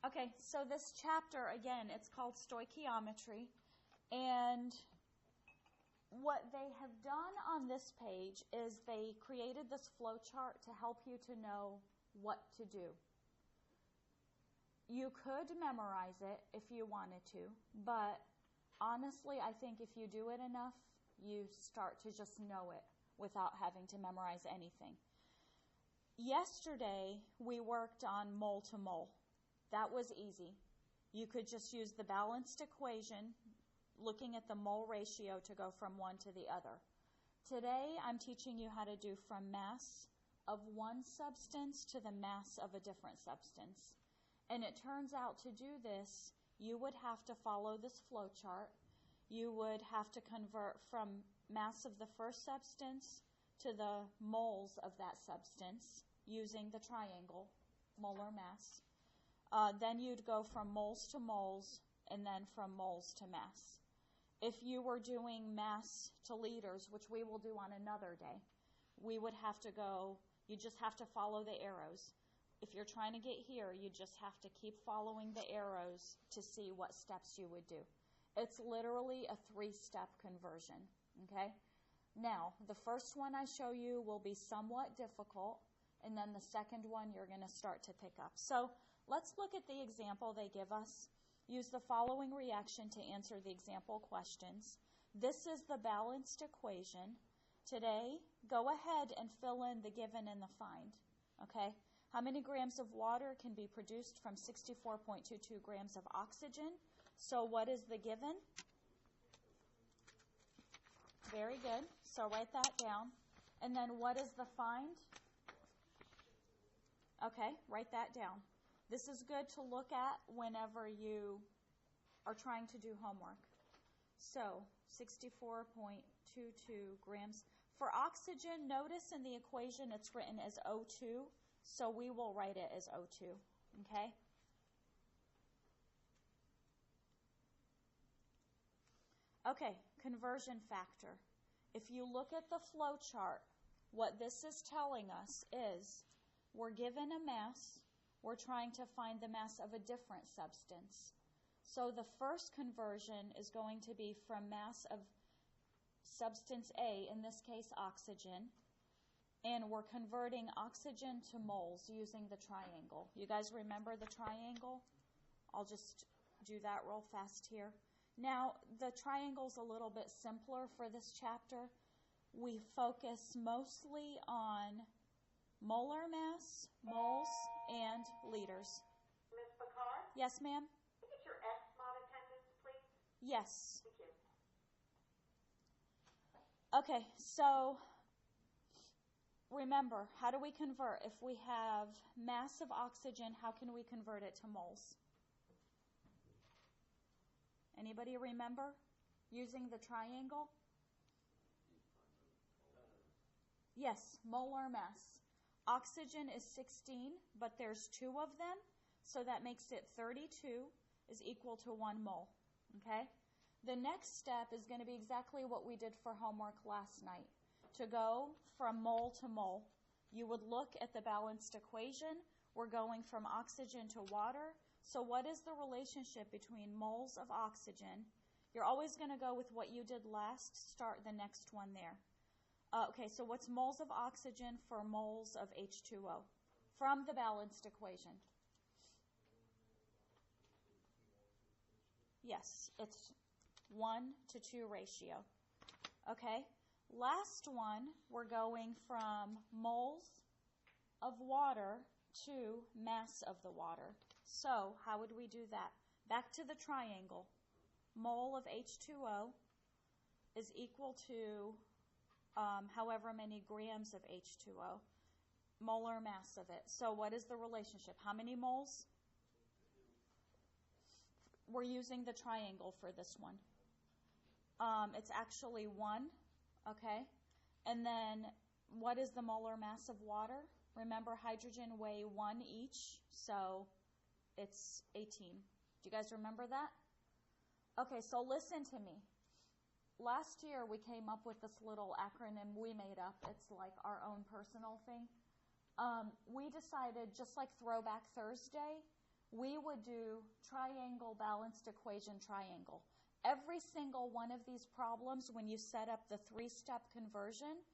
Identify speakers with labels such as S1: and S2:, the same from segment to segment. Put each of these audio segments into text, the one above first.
S1: Okay, so this chapter, again, it's called Stoichiometry. And what they have done on this page is they created this flow chart to help you to know what to do. You could memorize it if you wanted to, but honestly, I think if you do it enough, you start to just know it without having to memorize anything. Yesterday, we worked on mole to mole. That was easy. You could just use the balanced equation, looking at the mole ratio to go from one to the other. Today, I'm teaching you how to do from mass of one substance to the mass of a different substance. And it turns out to do this, you would have to follow this flow chart. You would have to convert from mass of the first substance to the moles of that substance using the triangle, molar mass. Then you'd go from moles to moles and then from moles to mass. If you were doing mass to liters, which we will do on another day, we would have to go, you just have to follow the arrows. If you're trying to get here, you just have to keep following the arrows to see what steps you would do. It's literally a 3-step conversion, okay? Now, the first one I show you will be somewhat difficult, and then the second one you're going to start to pick up. So let's look at the example they give us. Use the following reaction to answer the example questions. This is the balanced equation. Today, go ahead and fill in the given and the find, okay? How many grams of water can be produced from 64.22 grams of oxygen? So what is the given? Very good. So write that down. And then what is the find? Okay, write that down. This is good to look at whenever you are trying to do homework. So 64.22 grams. For oxygen, notice in the equation it's written as O2. So we will write it as O2, okay? Okay, conversion factor. If you look at the flow chart, what this is telling us is we're given a mass, we're trying to find the mass of a different substance. So the first conversion is going to be from mass of substance A, in this case oxygen, and we're converting oxygen to moles using the triangle. You guys remember the triangle? I'll just do that real fast here. Now, the triangle's a little bit simpler for this chapter. We focus mostly on molar mass, moles, and liters.
S2: Ms. Picard?
S1: Yes, ma'am?
S2: Can I get your X-mod attendance, please?
S1: Yes.
S2: Thank you.
S1: Okay, so remember, how do we convert? If we have mass of oxygen, how can we convert it to moles? Anybody remember using the triangle? Yes, molar mass. Oxygen is 16, but there's 2 of them, so that makes it 32 is equal to 1 mole, okay? The next step is going to be exactly what we did for homework last night. To go from mole to mole, you would look at the balanced equation. We're going from oxygen to water. So what is the relationship between moles of oxygen? You're always going to go with what you did last. Start the next one there. Okay, so what's moles of oxygen for moles of H2O? From the balanced equation. Yes, it's 1-to-2 ratio. Okay, last one, we're going from moles of water to mass of the water. So how would we do that? Back to the triangle. Mole of H2O is equal to however many grams of H2O, molar mass of it. So what is the relationship? How many moles? We're using the triangle for this one. It's actually 1, okay? And then what is the molar mass of water? Remember, hydrogen weigh 1 each, so it's 18. Do you guys remember that? Okay, so listen to me. Last year, we came up with this little acronym we made up. It's like our own personal thing. We decided, just like Throwback Thursday, we would do triangle, balanced equation, triangle. Every single one of these problems, when you set up the three-step conversion,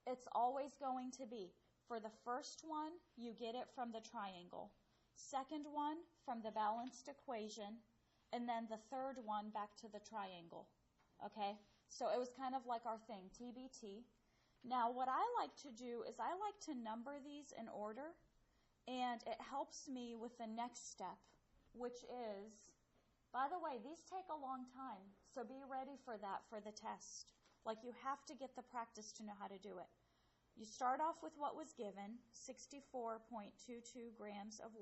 S1: it's always going to be, for the first one, you get it from the triangle. Second one, from the balanced equation. And then the third one, back to the triangle. Okay? So it was kind of like our thing, TBT. Now, what I like to do is I like to number these in order, and it helps me with the next step, which is, by the way, these take a long time, so be ready for that for the test. Like, you have to get the practice to know how to do it. You start off with what was given, 64.22 grams of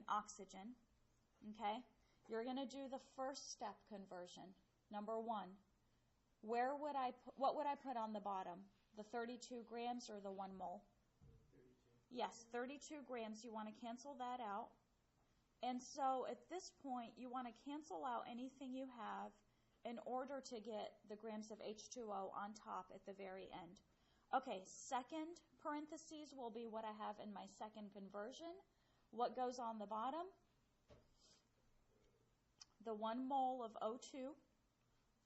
S1: oxygen. Okay? You're going to do the first step conversion. Number one, what would I put on the bottom? The 32 grams or the 1 mole? 32. Yes, 32 grams. You want to cancel that out. And so at this point, you want to cancel out anything you have in order to get the grams of H2O on top at the very end. Okay, second parentheses will be what I have in my second conversion. What goes on the bottom? The 1 mole of O2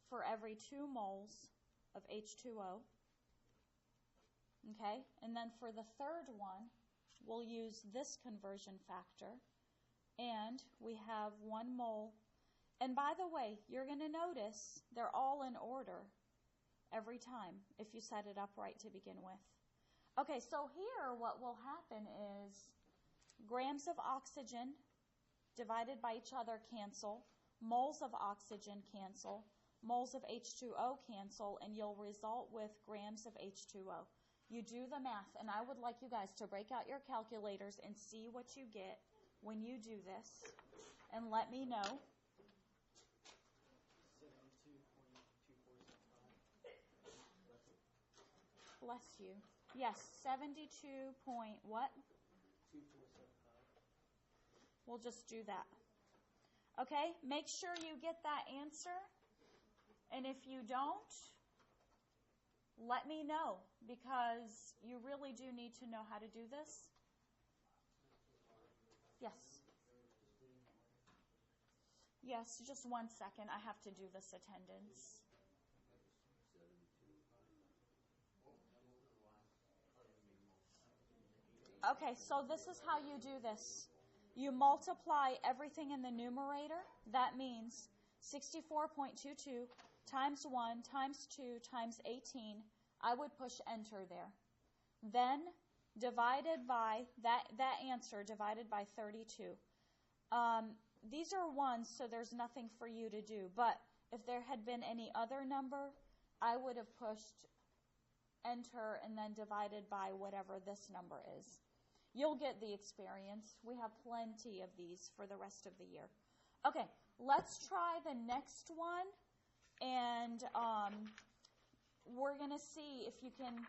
S1: for every 2 moles of H2O. Okay, and then for the third one, we'll use this conversion factor. And we have 1 mole. And by the way, you're going to notice they're all in order every time if you set it up right to begin with. Okay, so here what will happen is grams of oxygen divided by each other cancel, moles of oxygen cancel, moles of H2O cancel, and you'll result with grams of H2O. You do the math, and I would like you guys to break out your calculators and see what you get when you do this, and let me know. 72.2475. Bless you. Yes, 72 point what? 2475. We'll just do that. Okay, make sure you get that answer, and if you don't, let me know, because you really do need to know how to do this. Yes. Yes, just 1 second. I have to do this attendance. Okay, so this is how you do this. You multiply everything in the numerator. That means 64.22 times 1 times 2 times 18. I would push enter there. Then divided by, that answer divided by 32. These are ones, so there's nothing for you to do. But if there had been any other number, I would have pushed enter and then divided by whatever this number is. You'll get the experience. We have plenty of these for the rest of the year. Okay, let's try the next one, and we're going to see if you can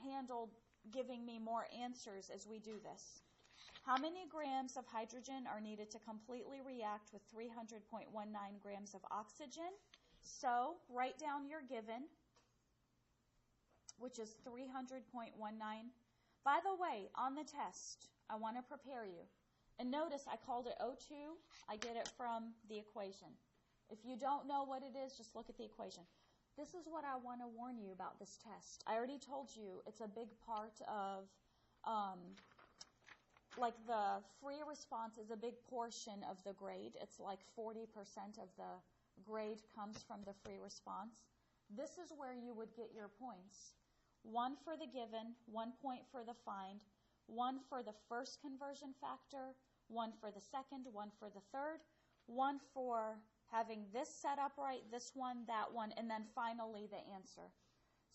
S1: handle giving me more answers as we do this. How many grams of hydrogen are needed to completely react with 300.19 grams of oxygen? So write down your given, which is 300.19. By the way, on the test, I want to prepare you. And notice I called it O2. I get it from the equation. If you don't know what it is, just look at the equation. This is what I want to warn you about this test. I already told you it's a big part of, like the free response is a big portion of the grade. It's like 40% of the grade comes from the free response. This is where you would get your points. 1 for the given, 1 point for the find, 1 for the first conversion factor, 1 for the second, 1 for the third, 1 for having this set up right, this one, that one, and then finally the answer.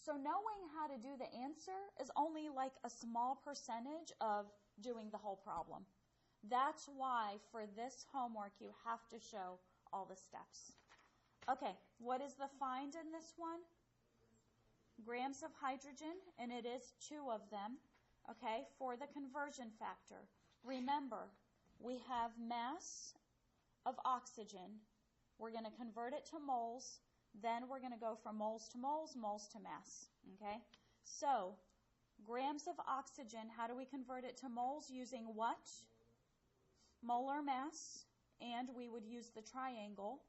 S1: So knowing how to do the answer is only like a small percentage of doing the whole problem. That's why for this homework you have to show all the steps. Okay, what is the find in this one? Grams of hydrogen, and it is 2 of them, okay, for the conversion factor. Remember, we have mass of oxygen. We're going to convert it to moles. Then we're going to go from moles to moles, moles to mass, okay? So, grams of oxygen, how do we convert it to moles? Using what? molar mass, and we would use the triangle.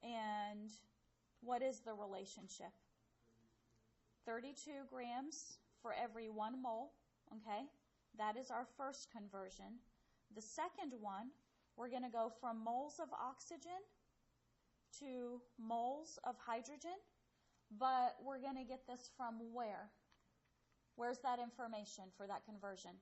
S1: And what is the relationship? 32 grams for every 1 mole, okay? That is our first conversion. The second one, we're going to go from moles of oxygen to moles of hydrogen, but we're going to get this from where? Where's that information for that conversion?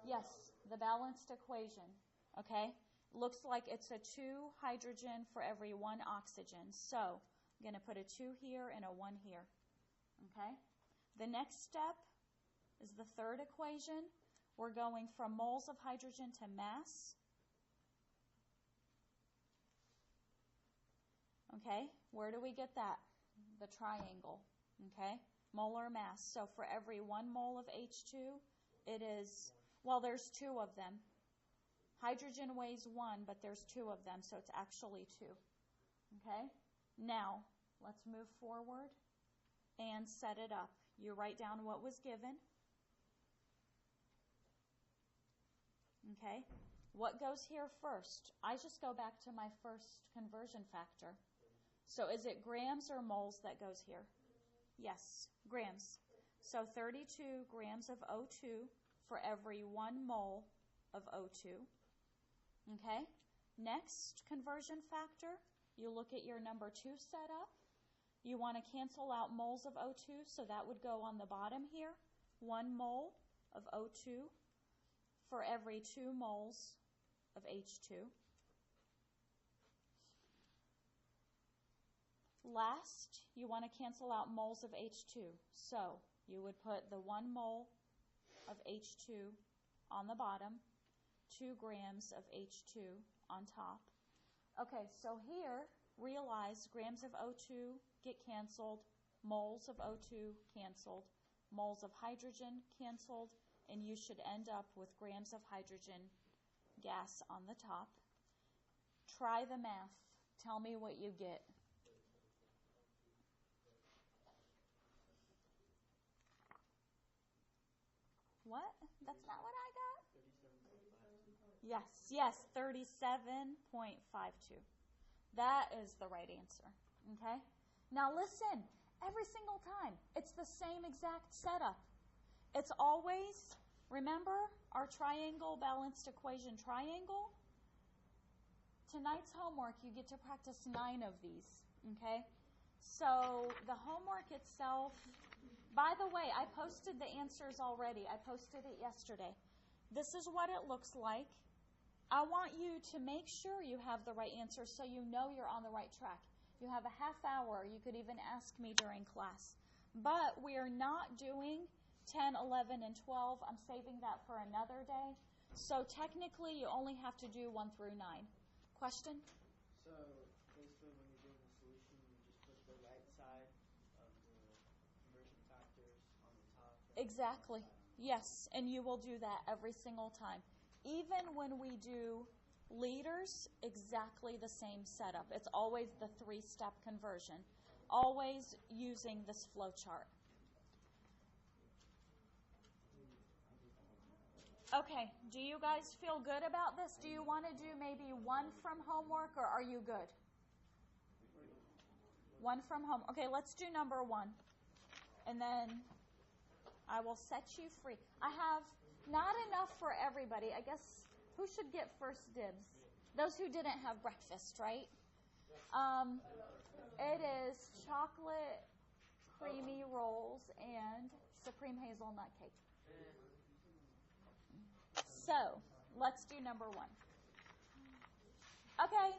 S1: Yes, the balanced equation, okay? Looks like it's a 2 hydrogen for every 1 oxygen. So I'm going to put a 2 here and a 1 here, okay? The next step is the third equation. We're going from moles of hydrogen to mass. Okay, where do we get that? The triangle, okay? Molar mass. So for every 1 mole of H2, it is, well, there's 2 of them. Hydrogen weighs 1, but there's 2 of them, so it's actually 2. Okay? Now, let's move forward and set it up. You write down what was given. Okay? What goes here first? I just go back to my first conversion factor. So is it grams or moles that goes here? Yes, grams. So 32 grams of O2 for every 1 mole of O2. Okay? Next conversion factor, you look at your number 2 setup. You want to cancel out moles of O2, so that would go on the bottom here. 1 mole of O2 for every 2 moles of H2. Last, you want to cancel out moles of H2. So you would put the 1 mole of H2 on the bottom, 2 grams of H2 on top. Okay, so here, realize grams of O2 get canceled, moles of O2 canceled, moles of hydrogen canceled, and you should end up with grams of hydrogen gas on the top. Try the math. Tell me what you get. What? That's not what I got? 37.52. Yes, 37.52. That is the right answer, okay? Now listen, every single time, it's the same exact setup. It's always, remember our triangle balanced equation triangle? Tonight's homework, you get to practice 9 of these, okay? So the homework itself, by the way, I posted the answers already. I posted it yesterday. This is what it looks like. I want you to make sure you have the right answer so you know you're on the right track. You have a half hour. You could even ask me during class. But we are not doing 10, 11, and 12. I'm saving that for another day. So technically, you only have to do 1 through 9. Question?
S3: So basically when you're doing the solution, you just put the right side of the conversion factors on the top.
S1: Exactly. Yes, and you will do that every single time. Even when we do liters, exactly the same setup. It's always the 3-step conversion. Always using this flow chart. Okay, do you guys feel good about this? Do you want to do maybe 1 from homework, or are you good? 1 from home. Okay, let's do number 1. And then I will set you free. I have not enough for everybody. I guess, who should get first dibs? Those who didn't have breakfast, right? It is chocolate creamy rolls and supreme hazelnut cake. So, let's do number 1. Okay,